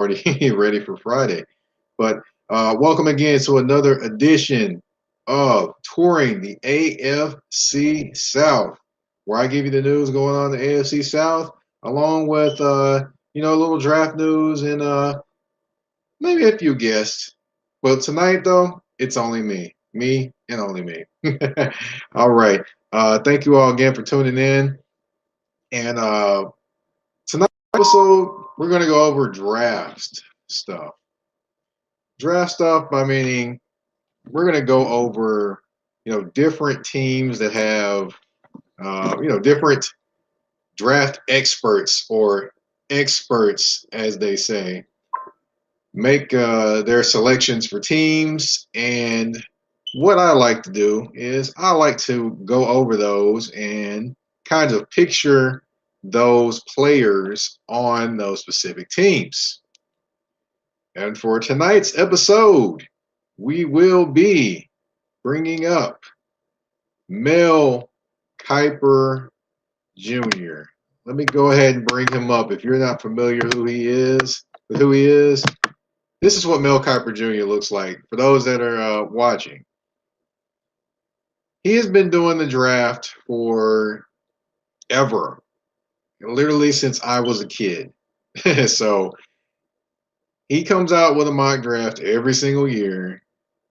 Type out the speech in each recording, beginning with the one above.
already ready for Friday. But welcome again to another edition of Touring the AFC South, where I give you the news going on in the AFC South, along with a little draft news and maybe a few guests. But tonight, though, it's only me and only me. All right. Thank you all again for tuning in. And tonight's episode, we're going to go over draft stuff. Draft stuff by meaning we're going to go over, different teams that have, different draft experts or experts, as they say, make their selections for teams. And what I like to do is I like to go over those and kind of picture those players on those specific teams. And for tonight's episode, we will be bringing up Mel Kiper Jr. Let me go ahead and bring him up. If you're not familiar with who he is, this is what Mel Kiper Jr. looks like for those that are watching. He has been doing the draft for ever, literally since I was a kid. So he comes out with a mock draft every single year.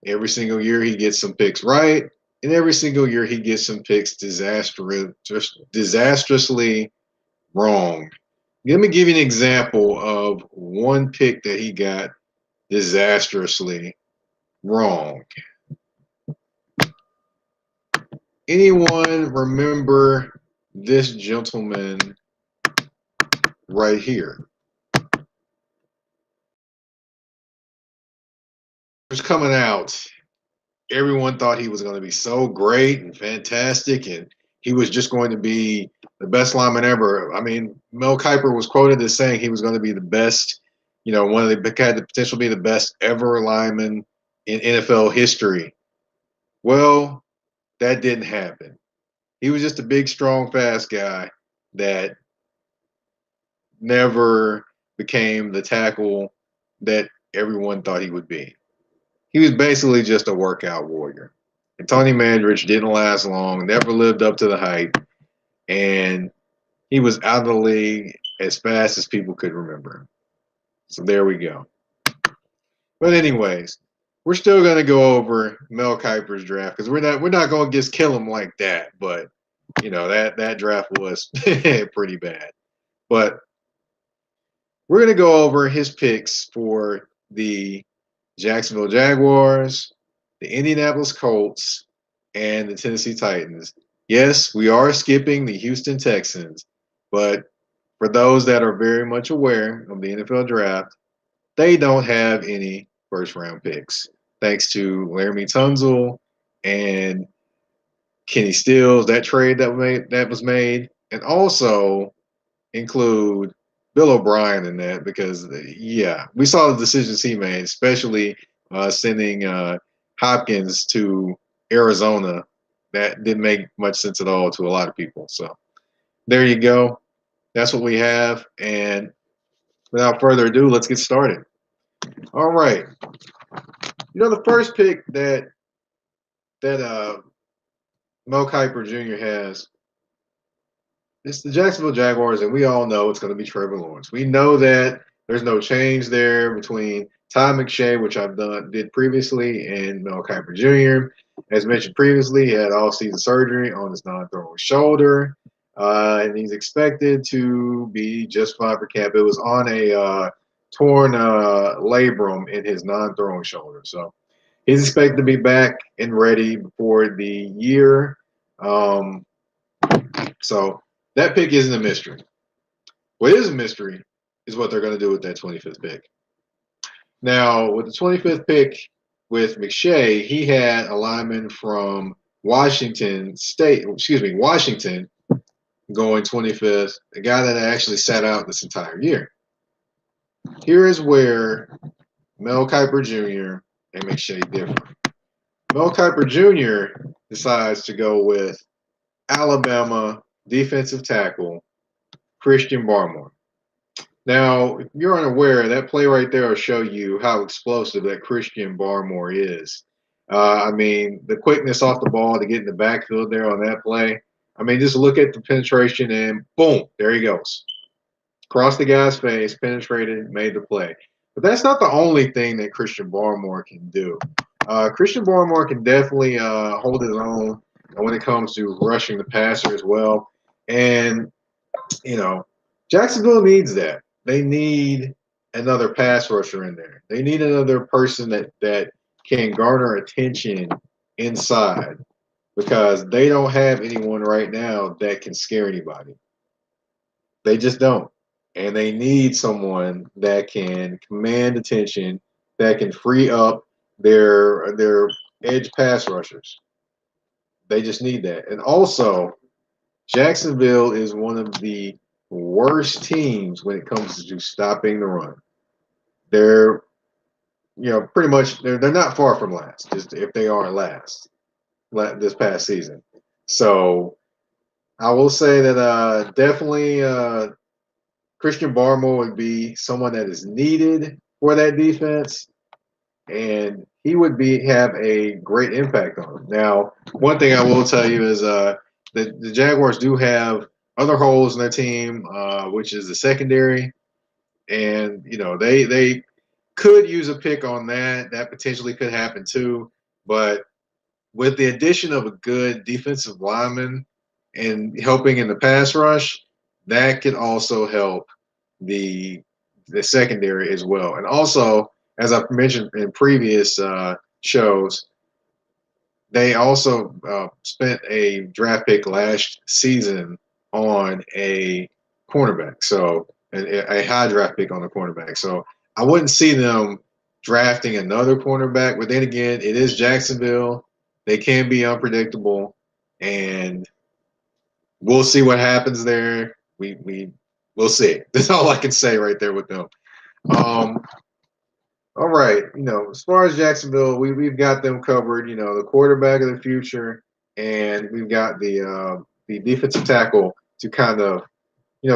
Every single year he gets some picks right, and every single year he gets some picks disastrously wrong. Let me give you an example of one pick that he got disastrously wrong. Anyone remember this gentleman right here? Was coming out, everyone thought he was going to be so great and fantastic, and he was just going to be the best lineman ever. I mean, Mel Kiper was quoted as saying he was going to be the best, had the potential to be the best ever lineman in NFL history. Well, that didn't happen. He was just a big, strong, fast guy that never became the tackle that everyone thought he would be. He was basically just a workout warrior. And Tony Mandrich didn't last long, never lived up to the hype, and he was out of the league as fast as people could remember. So there we go. But anyways, we're still going to go over Mel Kiper's draft because we're not going to just kill him like that. But that draft was pretty bad. But we're going to go over his picks for the Jacksonville Jaguars, the Indianapolis Colts, and the Tennessee Titans. Yes, we are skipping the Houston Texans, but for those that are very much aware of the NFL draft, they don't have any first-round picks, thanks to Laramie Tunsil and Kenny Stills, that trade that was made, and also include Bill O'Brien in that because, we saw the decisions he made, especially sending Hopkins to Arizona. That didn't make much sense at all to a lot of people. So there you go. That's what we have. And without further ado, let's get started. All right. The first pick that Mel Kiper Jr. has, it's the Jacksonville Jaguars, and we all know it's going to be Trevor Lawrence. We know that there's no change there between Ty McShay, which did previously, and Mel Kiper Jr. As mentioned previously, he had all-season surgery on his non-throwing shoulder, and he's expected to be just fine for camp. It was on a torn labrum in his non-throwing shoulder, so he's expected to be back and ready before the year. So that pick isn't a mystery. What is a mystery is what they're going to do with that 25th pick. Now, with the 25th pick with McShay, he had a lineman from Washington going 25th, a guy that actually sat out this entire year. Here is where Mel Kiper Jr. and McShay differ. Mel Kiper Jr. decides to go with Alabama defensive tackle Christian Barmore. Now, if you're unaware, that play right there will show you how explosive that Christian Barmore is. I mean, the quickness off the ball to get in the backfield there on that play. I mean, just look at the penetration and boom, there he goes. Crossed the guy's face, penetrated, made the play. But that's not the only thing that Christian Barmore can do. Christian Barmore can definitely hold his own when it comes to rushing the passer as well. And, you know, Jacksonville needs that. They need another pass rusher in there. They need another person that can garner attention inside because they don't have anyone right now that can scare anybody. They just don't. And they need someone that can command attention, that can free up their edge pass rushers. They just need that. And also, Jacksonville is one of the worst teams when it comes to stopping the run. They're pretty much they're not far from last, just if they are last this past season. So I will say that definitely Christian Barmore would be someone that is needed for that defense, and he would have a great impact on them. Now, one thing I will tell you is the Jaguars do have other holes in their team, which is the secondary, and they could use a pick on that. That potentially could happen too, but with the addition of a good defensive lineman and helping in the pass rush, that could also help the secondary as well. And also, as I've mentioned in previous shows, they also spent a draft pick last season on a cornerback, so a high draft pick on the cornerback. So I wouldn't see them drafting another cornerback. But then again, it is Jacksonville. They can be unpredictable, and we'll see what happens there. We'll see. That's all I can say right there with them. All right, as far as Jacksonville, we've got them covered. The quarterback of the future, and we've got the defensive tackle to kind of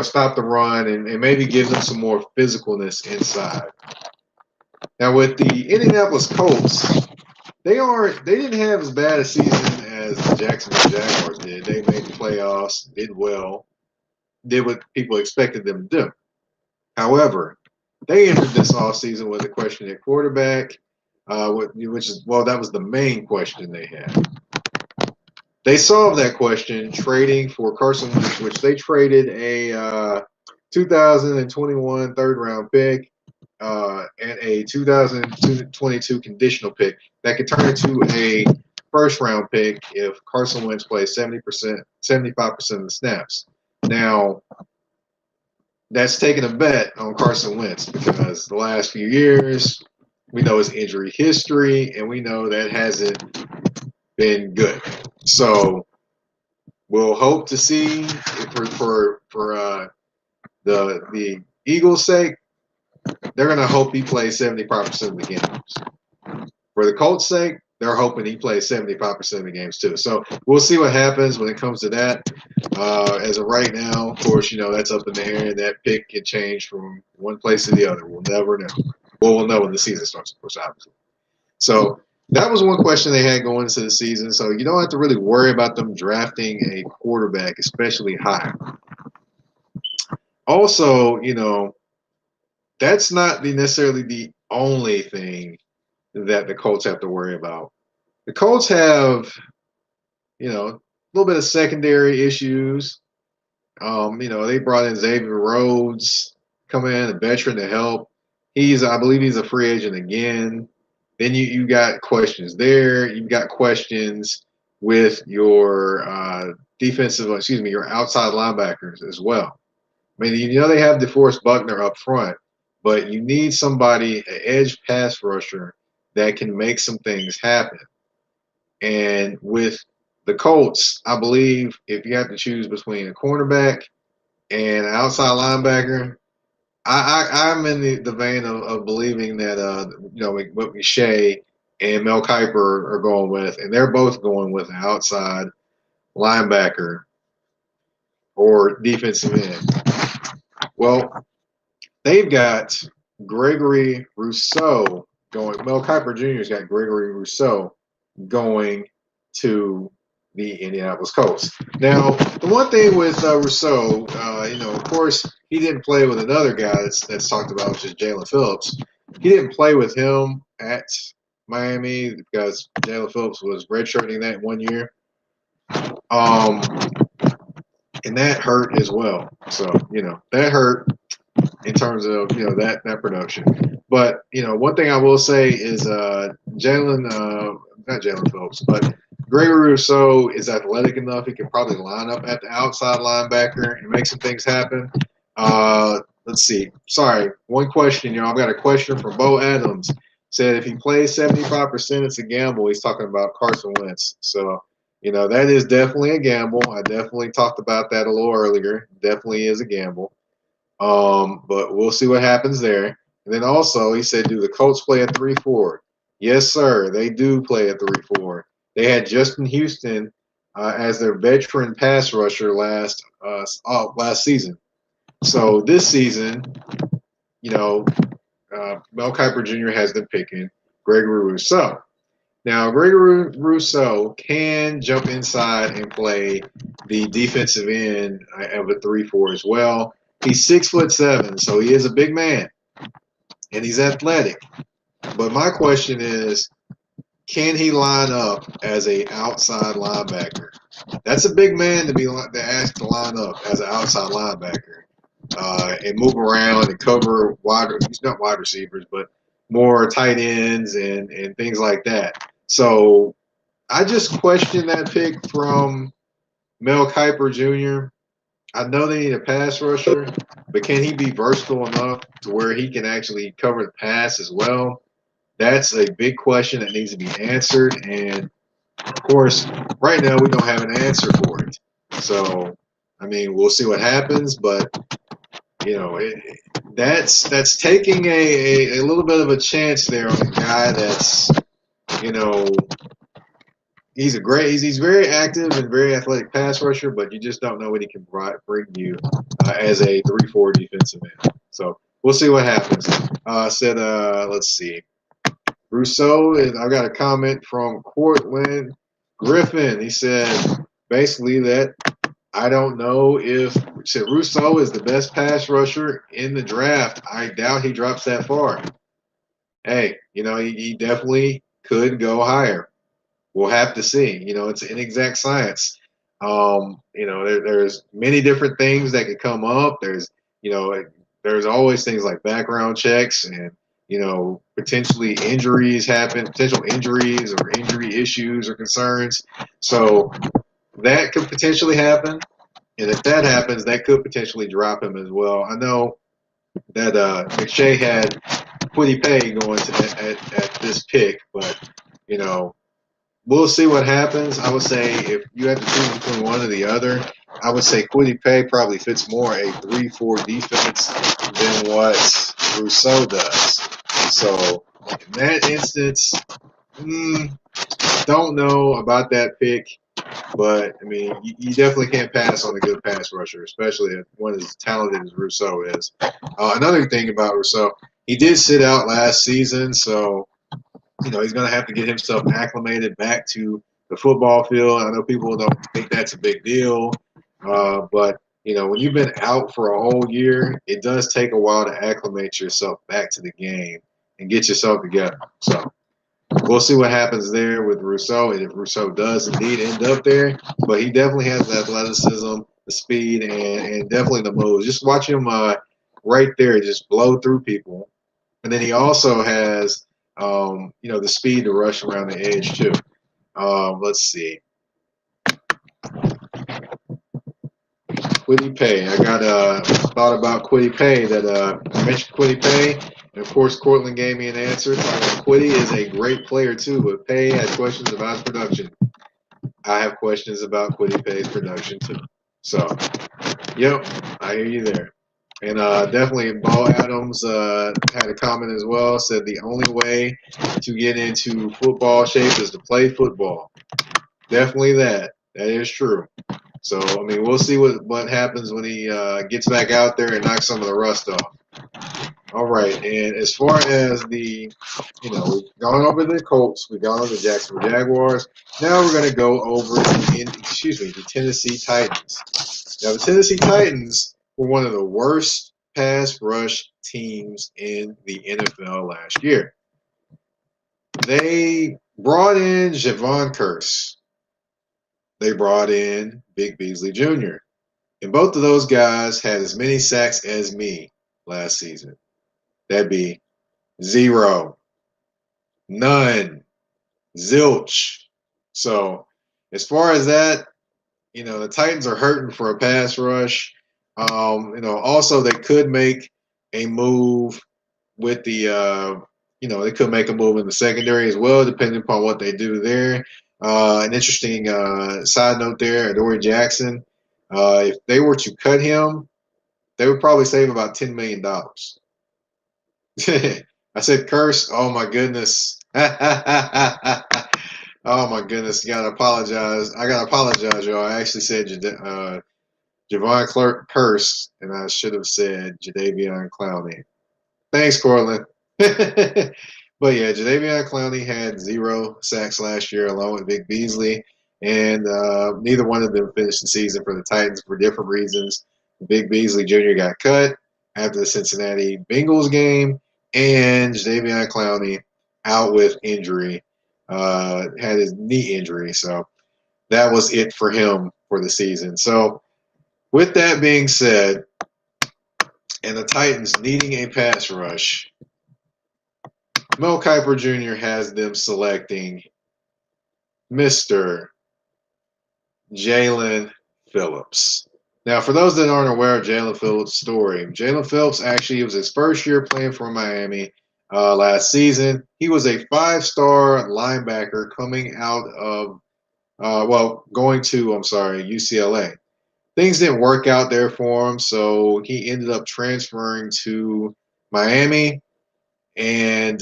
stop the run and maybe give them some more physicalness inside. Now with the Indianapolis Colts, they didn't have as bad a season as the Jacksonville Jaguars did. They made the playoffs, did well, did what people expected them to do. However, they entered this offseason with a question at quarterback, that was the main question they had. They solved that question trading for Carson Wentz, which they traded a 2021 third-round pick and a 2022 conditional pick that could turn into a first-round pick if Carson Wentz plays 75% of the snaps. Now, that's taking a bet on Carson Wentz because the last few years, we know his injury history, and we know that hasn't been good. So we'll hope to see for the Eagles' sake, they're going to hope he plays 75% of the games. For the Colts' sake, they're hoping he plays 75% of the games too. So we'll see what happens when it comes to that. As of right now, of course, that's up in the air. That pick can change from one place to the other. We'll never know. Well, we'll know when the season starts, of course, obviously. So that was one question they had going into the season. So you don't have to really worry about them drafting a quarterback, especially high. Also, that's not necessarily the only thing that the Colts have to worry about. The Colts have, a little bit of secondary issues. They brought in Xavier Rhodes, come in, a veteran to help. I believe he's a free agent again. Then you got questions there. You've got questions with your your outside linebackers as well. I mean, they have DeForest Buckner up front, but you need somebody, an edge pass rusher, that can make some things happen. And with the Colts, I believe if you have to choose between a cornerback and an outside linebacker, I'm in the vein of believing that what McShay and Mel Kiper are going with, and they're both going with an outside linebacker or defensive end. Well, they've got Gregory Russo going. Mel Kiper Jr.'s got Gregory Russo going to the Indianapolis Colts. Now, the one thing with Rousseau, of course, he didn't play with another guy that's talked about, which is Jalen Phillips. He didn't play with him at Miami because Jalen Phillips was redshirting that 1 year. And that hurt as well. So, that hurt in terms of, that production. But, one thing I will say is not Jalen Phillips, but Gregory Russo is athletic enough. He can probably line up at the outside linebacker and make some things happen. Let's see. Sorry, one question. I've got a question from Bo Adams. Said if he plays 75%, it's a gamble. He's talking about Carson Wentz. So, that is definitely a gamble. I definitely talked about that a little earlier. Definitely is a gamble. But we'll see what happens there. And then also, he said, do the Colts play a 3-4? Yes, sir. They do play a 3-4. They had Justin Houston as their veteran pass rusher last season. So this season, Mel Kiper Jr. has them picking Gregory Russo. Now, Gregory Russo can jump inside and play the defensive end of a 3-4 as well. He's 6'7", so he is a big man, and he's athletic. But my question is, can he line up as a outside linebacker? That's a big man to ask to line up as an outside linebacker and move around and cover not wide receivers, but more tight ends and things like that. So I just question that pick from Mel Kiper Jr. I know they need a pass rusher, but can he be versatile enough to where he can actually cover the pass as well? That's a big question that needs to be answered. And, of course, right now we don't have an answer for it. So, we'll see what happens. But, that's taking a little bit of a chance there on a guy that's, he's very active and very athletic pass rusher, but you just don't know what he can bring you as a 3-4 defensive end. So we'll see what happens. Let's see. Rousseau, I got a comment from Cortland Griffin. He said basically that I don't know if Rousseau is the best pass rusher in the draft. I doubt he drops that far. Hey, he definitely could go higher. We'll have to see. It's an inexact science. There's many different things that could come up. There's always things like background checks and, potentially injuries happen, potential injuries or injury issues or concerns. So that could potentially happen. And if that happens, that could potentially drop him as well. I know that McShay had Kwity Paye going at this pick, but, we'll see what happens. I would say if you have to choose between one or the other, I would say Kwity Paye probably fits more a 3-4 defense than what Rousseau does. So in that instance, don't know about that pick. But, you definitely can't pass on a good pass rusher, especially one as talented as Rousseau is. Another thing about Rousseau, he did sit out last season, so he's going to have to get himself acclimated back to the football field. I know people don't think that's a big deal, but, when you've been out for a whole year, it does take a while to acclimate yourself back to the game and get yourself together. So we'll see what happens there with Rousseau, and if Rousseau does indeed end up there. But he definitely has the athleticism, the speed, and definitely the moves. Just watch him right there just blow through people. And then he also has the speed to rush around the edge too. Let's see. Kwity Paye. I got thought about Kwity Paye that I mentioned Kwity Paye, and of course Cortland gave me an answer. Kwity is a great player too, but Paye had questions about his production. I have questions about Kwity Paye's production too. So, yep, I hear you there. And definitely, Bo Adams had a comment as well. Said the only way to get into football shape is to play football. Definitely that. That is true. So, I mean, we'll see what happens when he gets back out there and knocks some of the rust off. All right, and as far as we've gone over the Colts, we've gone over the Jacksonville Jaguars. Now we're going to go over the Tennessee Titans. Now, the Tennessee Titans were one of the worst pass rush teams in the NFL last year. They brought in Javon Curse. They brought in Big Beasley Jr. And both of those guys had as many sacks as me last season. That'd be 0, none, zilch. So as far as that, the Titans are hurting for a pass rush. Also they could make a move with they could make a move in the secondary as well, depending upon what they do there. An interesting side note there, Adoree Jackson, if they were to cut him, they would probably save about $10 million. I said curse. Oh my goodness. Oh my goodness. You gotta apologize. I gotta apologize, y'all. I actually said Javon Clark curse, and I should have said Jadeveon Clowney. Thanks, Cortland. But yeah, Jadeveon Clowney had 0 sacks last year, along with Vic Beasley, and neither one of them finished the season for the Titans for different reasons. Vic Beasley Jr. got cut after the Cincinnati Bengals game, and Jadeveon Clowney out with injury, had his knee injury, so that was it for him for the season. So with that being said, and the Titans needing a pass rush, Mel Kiper Jr. has them selecting Mr. Jalen Phillips. Now, for those that aren't aware of Jalen Phillips' story, Jalen Phillips actually was his first year playing for Miami last season. He was a 5-star linebacker coming out of, UCLA. Things didn't work out there for him, so he ended up transferring to Miami, and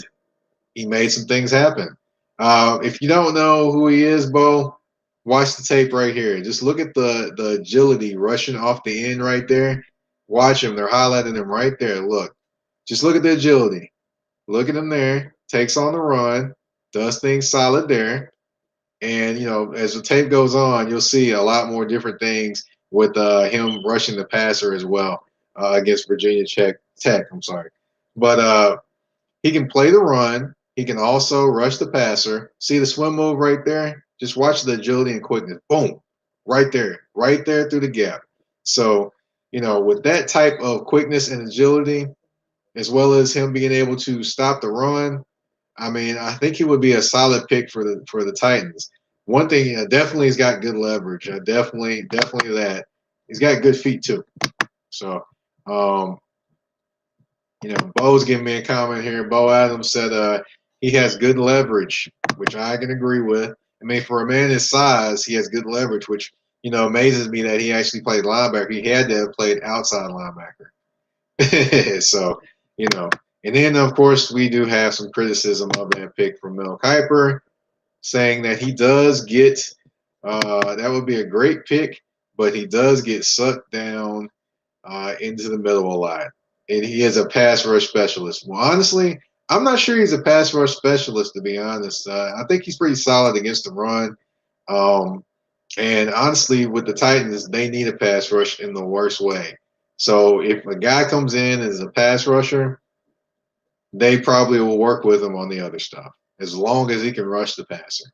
he made some things happen. If you don't know who he is, Bo, watch the tape right here. Just look at the agility rushing off the end right there. Watch him. They're highlighting him right there. Look. Just look at the agility. Look at him there. Takes on the run. Does things solid there. And, as the tape goes on, you'll see a lot more different things with him rushing the passer as well against Virginia Tech. I'm sorry. But he can play the run. He can also rush the passer. See the swim move right there? Just watch the agility and quickness. Boom. Right there through the gap. So, with that type of quickness and agility, as well as him being able to stop the run, I mean, I think he would be a solid pick for the Titans. One thing, definitely he's got good leverage. Definitely that. He's got good feet too. So, Bo's giving me a comment here. Bo Adams said he has good leverage, which I can agree with. I mean, for a man his size, he has good leverage, which, amazes me that he actually played linebacker. He had to have played outside linebacker. So, and then, of course, we do have some criticism of that pick from Mel Kiper, saying that he does get that would be a great pick, but he does get sucked down into the middle a lot. And he is a pass rush specialist. Well, honestly, I'm not sure he's a pass rush specialist, to be honest. I think he's pretty solid against the run. And honestly, with the Titans, they need a pass rush in the worst way. So if a guy comes in as a pass rusher, they probably will work with him on the other stuff as long as he can rush the passer.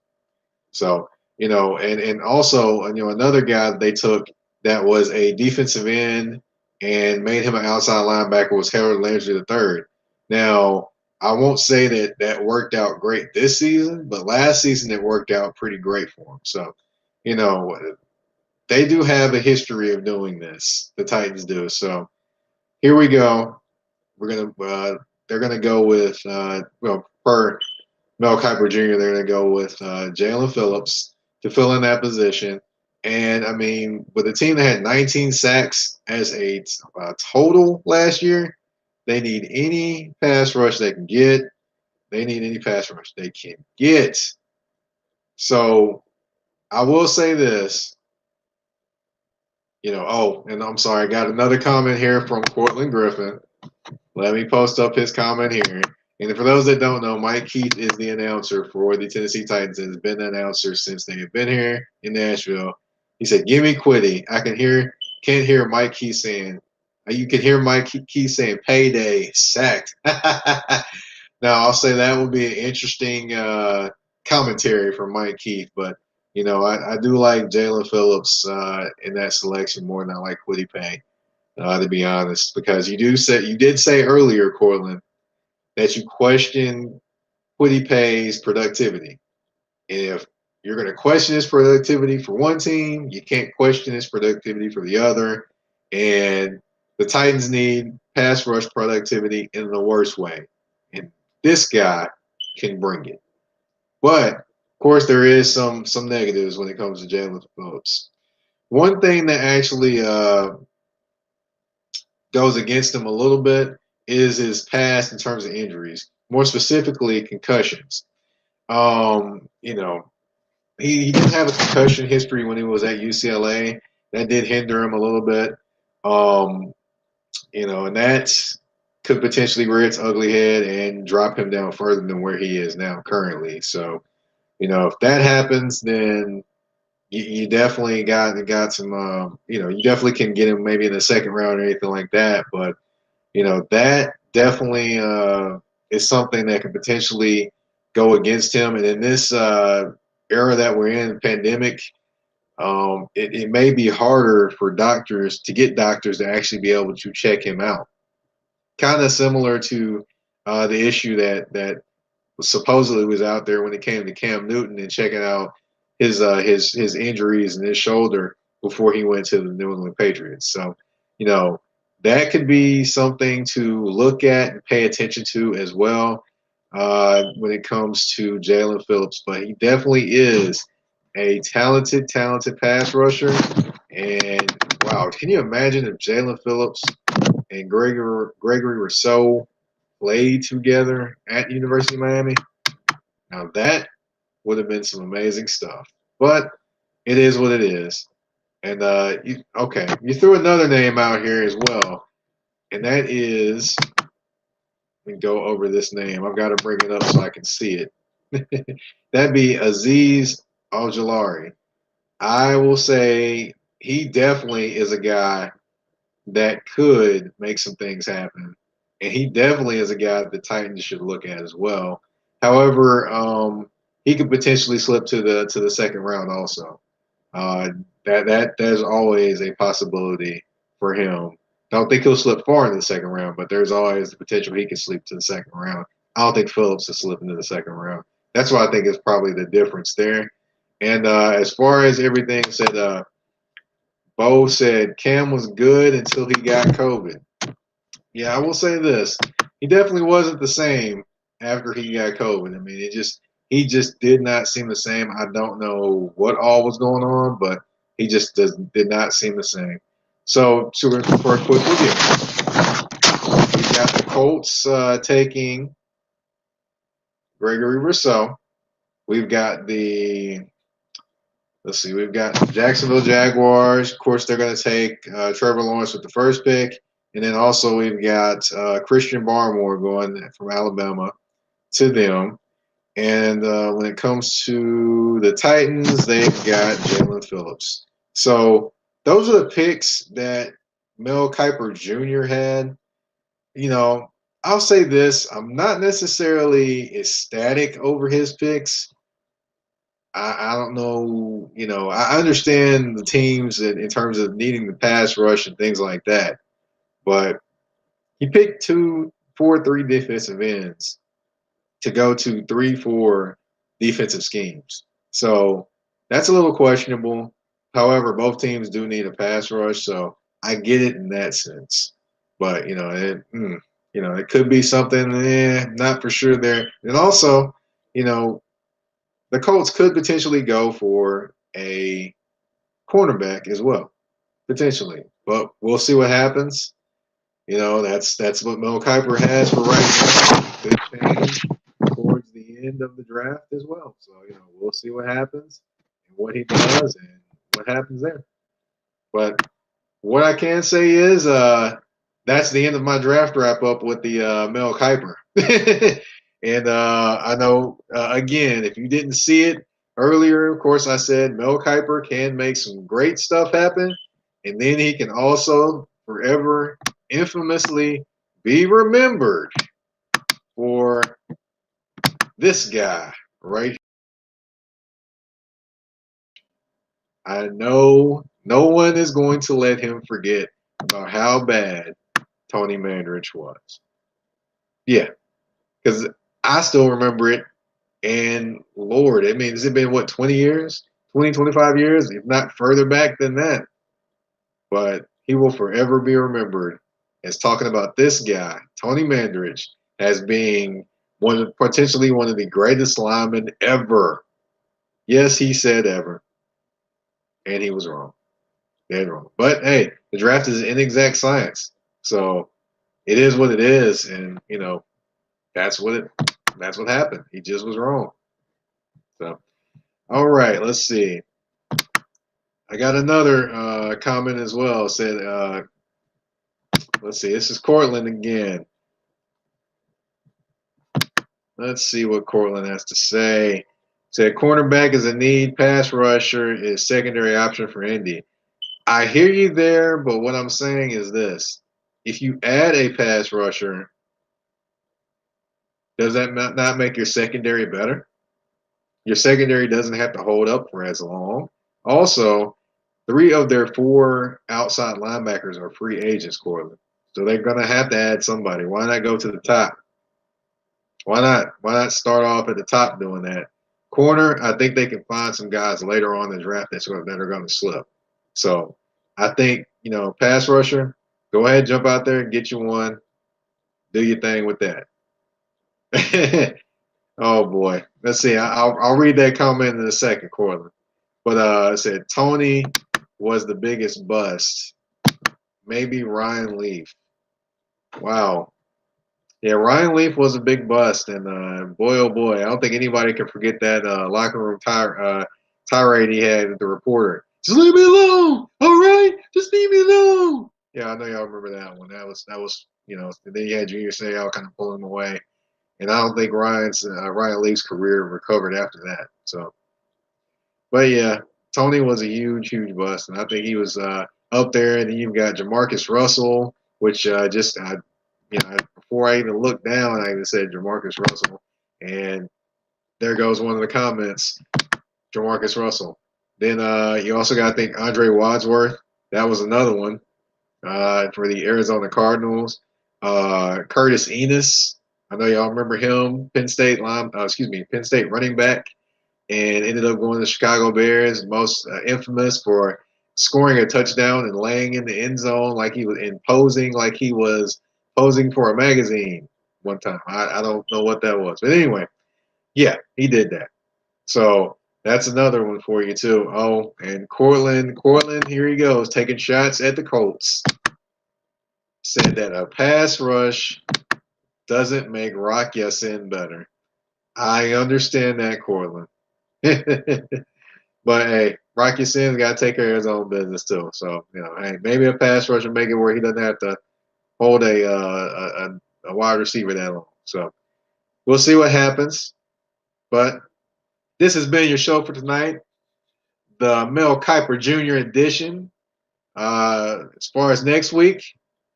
So, and also, another guy that they took that was a defensive end and made him an outside linebacker was Harold Landry III. Now, I won't say that worked out great this season, but last season it worked out pretty great for him. So, they do have a history of doing this. The Titans do. So here we go. They're gonna go with per Mel Kiper Jr. They're gonna go with Jalen Phillips to fill in that position. And I mean, with a team that had 19 sacks as a total last year, they need any pass rush they can get. They need any pass rush they can get. So I will say this. Oh, and I'm sorry, I got another comment here from Cortland Griffin. Let me post up his comment here. And for those that don't know, Mike Keith is the announcer for the Tennessee Titans and has been the announcer since they have been here in Nashville. He said, "Give me Quiddy." Can't hear Mike Keith saying, you can hear Mike Keith saying, "Payday, sacked." Now, I'll say that would be an interesting commentary from Mike Keith, but I do like Jalen Phillips in that selection more than I like Quiddy Pay, to be honest, because you did say earlier, Cortland, that you question Quiddy Pay's productivity. And if you're going to question his productivity for one team, you can't question his productivity for the other. And the Titans need pass rush productivity in the worst way. And this guy can bring it. But, of course, there is some negatives when it comes to Jalen Phillips. One thing that actually goes against him a little bit is his past in terms of injuries, more specifically concussions. You know, he did have a concussion history when he was at UCLA. That did hinder him a little bit. Um, and that could potentially rear its ugly head and drop him down further than where he is now currently. So, if that happens, then you definitely got some. You definitely can get him maybe in the second round or anything like that. But that definitely is something that could potentially go against him. And in this era that we're in, pandemic, it may be harder for doctors to actually be able to check him out. Kind of similar to the issue that supposedly was out there when it came to Cam Newton and checking out his injuries and his shoulder before he went to the New England Patriots. So, that could be something to look at and pay attention to as well when it comes to Jalen Phillips. But he definitely is a talented pass rusher. And wow, can you imagine if Jalen Phillips and Gregory Russo played together at University of Miami? Now that would have been some amazing stuff. But it is what it is. And you threw another name out here as well, and that is. Let me go over this name. I've got to bring it up so I can see it. That'd be Azeez Ojulari. I will say he definitely is a guy that could make some things happen, and he definitely is a guy that the Titans should look at as well. However, he could potentially slip to the second round also. There's always a possibility for him. I don't think he'll slip far into the second round, but there's always the potential he could slip to the second round. I don't think Phillips is slipping to the second round. That's what I think is probably the difference there. And as far as everything said, Bo said Cam was good until he got COVID. Yeah, I will say this: he definitely wasn't the same after he got COVID. I mean, he just did not seem the same. I don't know what all was going on, but he just did not seem the same. So for a quick review, we've got the Colts taking Gregory Russo. We've got we've got Jacksonville Jaguars. Of course, they're going to take Trevor Lawrence with the first pick. And then also we've got Christian Barmore going from Alabama to them. And when it comes to the Titans, they've got Jalen Phillips. So those are the picks that Mel Kiper Jr. had. I'll say this. I'm not necessarily ecstatic over his picks. I don't know. I understand the teams in terms of needing the pass rush and things like that. But he picked 4-3 defensive ends to go to 3-4 defensive schemes. So that's a little questionable. However, both teams do need a pass rush, so I get it in that sense. But it could be something. Not for sure there. And also, the Colts could potentially go for a cornerback as well, potentially. But we'll see what happens. That's what Mel Kiper has for right now. It could change towards the end of the draft as well. So, we'll see what happens and what he does and what happens there. But What I can say is that's the end of my draft wrap up with the Mel Kiper. And I know, again, if you didn't see it earlier, of course, I said Mel Kiper can make some great stuff happen. And then he can also forever infamously be remembered for this guy right here. I know no one is going to let him forget about how bad Tony Mandrich was. Yeah, because I still remember it. And Lord, I mean, has it been what, 20 years, 20, 25 years, if not further back than that? But he will forever be remembered as talking about this guy, Tony Mandrich, as being potentially one of the greatest linemen ever. Yes, he said ever, and he was wrong, dead wrong. But hey, the draft is an inexact science, so it is what it is, and that's what happened. He just was wrong. So, all right, let's see. I got another comment as well. It said, let's see, this is Cortland again. Let's see what Cortland has to say. It said, cornerback is a need, pass rusher is secondary option for Indy. I hear you there, but what I'm saying is this. If you add a pass rusher, does that not make your secondary better? Your secondary doesn't have to hold up for as long. Also, 3 of their 4 outside linebackers are free agents, Cortland. So they're going to have to add somebody. Why not go to the top? Why not? Why not start off at the top doing that? Corner, I think they can find some guys later on in the draft that are going to slip. So I think, pass rusher, go ahead, jump out there and get you one. Do your thing with that. Oh, boy. Let's see. I'll read that comment in a second, Cortland. But it said Tony was the biggest bust. Maybe Ryan Leaf. Wow. Yeah, Ryan Leaf was a big bust, and boy, oh boy, I don't think anybody can forget that locker room tirade he had with the reporter. Just leave me alone, all right? Just leave me alone. Yeah, I know y'all remember that one. That was then you had Junior Seau kind of pulling him away, and I don't think Ryan Leaf's career recovered after that. So, but yeah, Tony was a huge, huge bust, and I think he was up there. And then you've got Jamarcus Russell, which before I even looked down, I even said Jamarcus Russell, and there goes one of the comments, Jamarcus Russell. Then you also got to think Andre Wadsworth. That was another one for the Arizona Cardinals. Curtis Enos. I know y'all remember him, Penn State running back, and ended up going to the Chicago Bears. Most infamous for scoring a touchdown and laying in the end zone like he was posing like he was posing for a magazine one time. I don't know what that was. But anyway, yeah, he did that. So that's another one for you, too. Oh, and Cortland, here he goes, taking shots at the Colts. Said that a pass rush doesn't make Rock Ya-Sin better. I understand that, Cortland. But hey, Rock Ya-Sin's got to take care of his own business too. So hey, maybe a pass rush will make it where he doesn't have to hold a wide receiver that long. So we'll see what happens. But this has been your show for tonight, the Mel Kiper Jr. edition. As far as next week,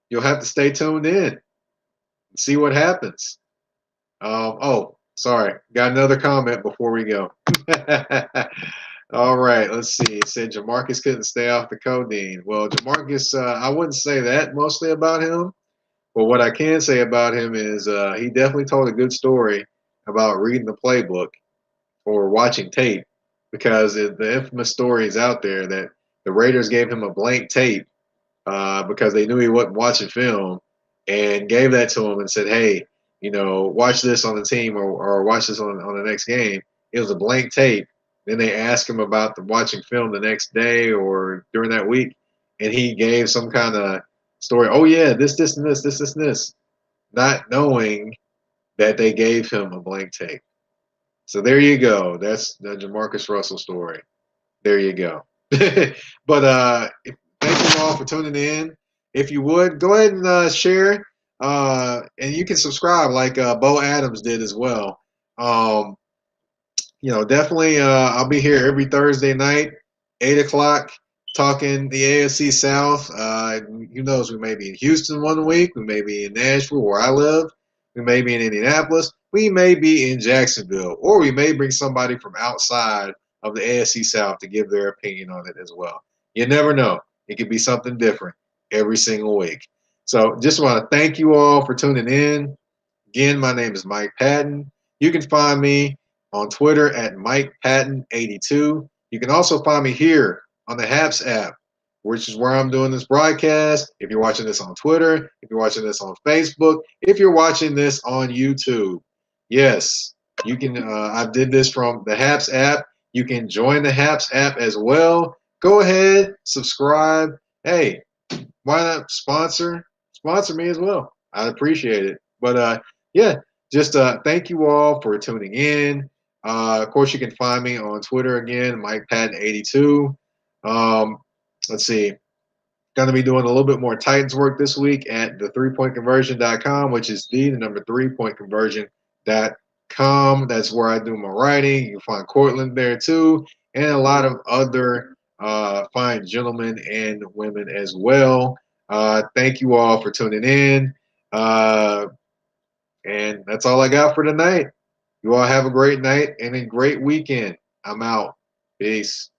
you'll have to stay tuned in and see what happens. Sorry, got another comment before we go. All right, let's see. It said Jamarcus couldn't stay off the codeine. Well, Jamarcus, I wouldn't say that mostly about him. But what I can say about him is he definitely told a good story about reading the playbook or watching tape, because the infamous story is out there that the Raiders gave him a blank tape because they knew he wasn't watching film, and gave that to him and said, hey, watch this on the team or watch this on the next game. It was a blank tape. Then they asked him about the watching film the next day or during that week, and he gave some kind of story. Oh, yeah, this, and this, not knowing that they gave him a blank tape. So there you go. That's the Jamarcus Russell story. There you go. But thank you all for tuning in. If you would, go ahead and share, and you can subscribe like Bo Adams did as well. Um, definitely, I'll be here every Thursday night, 8 o'clock, talking the AFC South. Who knows? We may be in Houston one week. We may be in Nashville, where I live. We may be in Indianapolis. We may be in Jacksonville, or we may bring somebody from outside of the AFC South to give their opinion on it as well. You never know. It could be something different every single week. So just want to thank you all for tuning in. Again, my name is Mike Patton. You can find me on Twitter at MikePatton82. You can also find me here on the Haps app, which is where I'm doing this broadcast. If you're watching this on Twitter, if you're watching this on Facebook, if you're watching this on YouTube, yes, you can. I did this from the Haps app. You can join the Haps app as well. Go ahead, subscribe. Hey, why not sponsor me as well? I'd appreciate it. But yeah, just thank you all for tuning in. Of course, you can find me on Twitter again, Mike Patton82. Let's see. Going to be doing a little bit more Titans work this week at the 3pointconversion.com, which is the number 3pointconversion.com. That's where I do my writing. You can find Cortland there too, and a lot of other fine gentlemen and women as well. Thank you all for tuning in. And that's all I got for tonight. You all have a great night and a great weekend. I'm out. Peace.